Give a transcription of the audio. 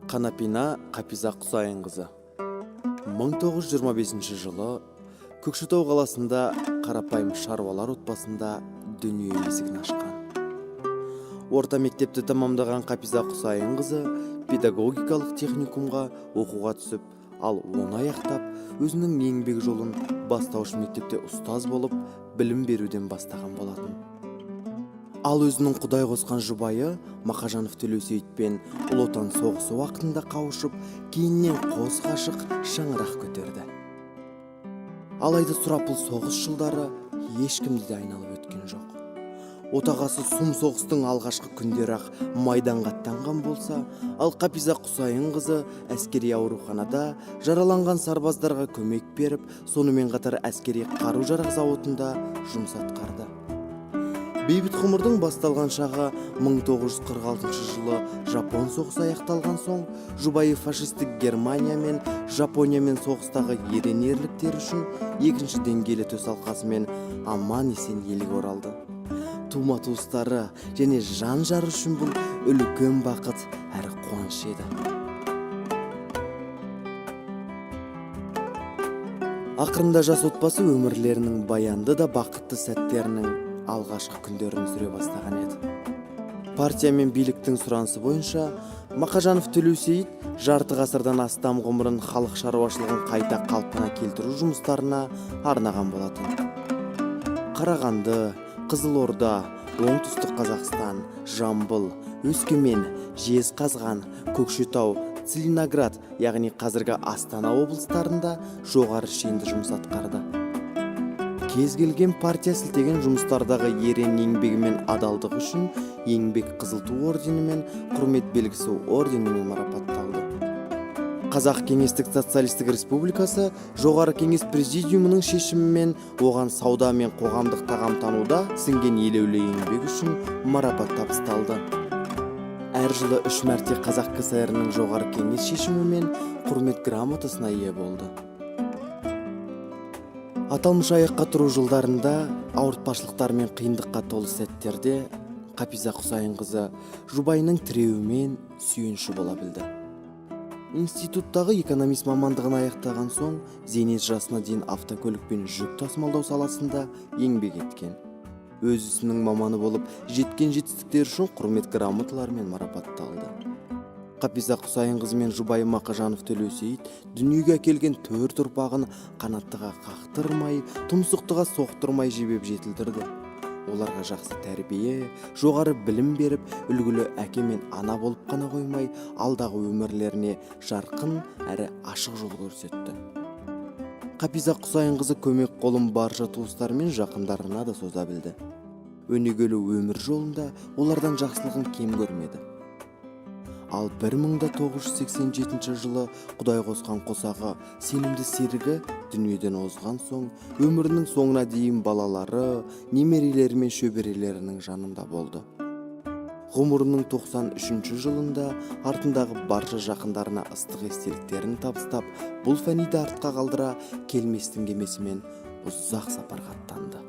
Қанапина Қапиза Құсайынқызы 1925 жылы Көкшетау қаласында қарапайым шаруалар отбасында дүние есігін ашқан. Орта мектепті тамамдаған Қапиза Құсайынқызы педагогикалық техникумға оқуға түсіп, ал оны аяқтап, өзінің еңбек жолын бастауыш мектепте ұстаз болып, білім беруден бастаған болатын. Ал өзінің құдай қосқан жұбайы Мақажанов Төлеусейітпен Ұлы Отан соғысы уақытында қауышып, кейіннен қос ғашық шаңырақ көтерді. Алайда сұрапыл соғыс жылдары ешкімді де айналып өткен жоқ. Отағасы сұм соғыстың алғашқы күндері-ақ майданға аттанған болса, ал Қапиза Құсайынқызы әскери ауруханада жараланған сарбаздарға көмек беріп, сонымен қатар әскери қару-жарақ зауытында жұмыс атқарды. Бейбіт ғұмырдың басталған шағы 1946 жылы Жапон соғысы аяқталған соң, жұбайы фашистік Германия мен Жапониямен соғыстағы ерен ерліктері үшін екінші деңгейлі төсалқасымен аман-есен елге оралды. Тума-туыстары және жан-жары үшін бұл үлкен бақыт әрі қуаныш еді. Ақырында жас отбасы өмірлерінің баянды да бақытты сәттерінің алғашқы күндерін сүре бастаған еді. Партия мен биліктің сұранысы бойынша Мақажанов Төлеусейіт жарты ғасырдан астам ғұмырын халық шаруашылығын қайта қалпына келтіру жұмыстарына арнаған болатын. Қарағанды, Қызылорда, Оңтүстік Қазақстан, Жамбыл, Өскемен, Жезқазған, Көкшетау, Целиноград, яғни қазіргі Астана облыстарында жоғары шенді жұмыс атқарды. Кез келген партия сілтеген жұмыстардағы ерен еңбегі мен адалдығы үшін еңбек қызыл ту орденімен, құрмет белгісі орденімен марапатталды. Қазақ Кеңестік Социалистік Республикасы жоғары кеңес президиумының шешімімен оған сауда мен қоғамдық тағамтануда сіңген елеулі еңбегі үшін марапат табысталды. Әр жылы 3 мәрте Қазақ КСР-ның жоғары кеңес шешімімен құрмет грамотасына ие болды. Аталмыш аяққа тұру жылдарында ауыртпашылықтар мен қиындыққа толы сәттерде Қапиза Құсайынқызы жұбайының тіреуімен сүйінші бола білді. Институттағы экономист мамандығын аяқтаған соң, зейнет жасына дейін автокөлікпен жүк тасымалдау саласында еңбек еткен. Өз ісінің маманы болып, жеткен жетістіктері үшін құрмет грамоталарымен марапатталды. Қапиза Құсайынқызы мен жұбайы Мақажанов Төлеусейіт дүниеге әкелген 4 ұрпағын қанаттыға қақтырмай, тұмсықтыға соқтырмай жебеп жетілдірді. Оларға жақсы тәрбие, жоғары білім беріп, үлгілі әке мен ана болып қана қоймай, алдағы өмірлеріне жарқын әрі ашық жол көрсетті. Қапиза Құсайынқызы көмек қолын барша туыстары мен жақындарына да соза білді. Өнегелі өмір жолында олардан жақсылығын кем көрмеді. Ал 1987 жылы Құдай қосқан қосағы сенімді серігі дүниеден озған соң, өмірінің соңына дейін балалары, немерелері мен шөберелерінің жанында болды. Ғұмырының 93 жылында артындағы барша жақындарына ыстық естеліктерін табыстап, бұл фәниді артқа қалдыра келместің кемесімен ұзақ сапарға аттанды.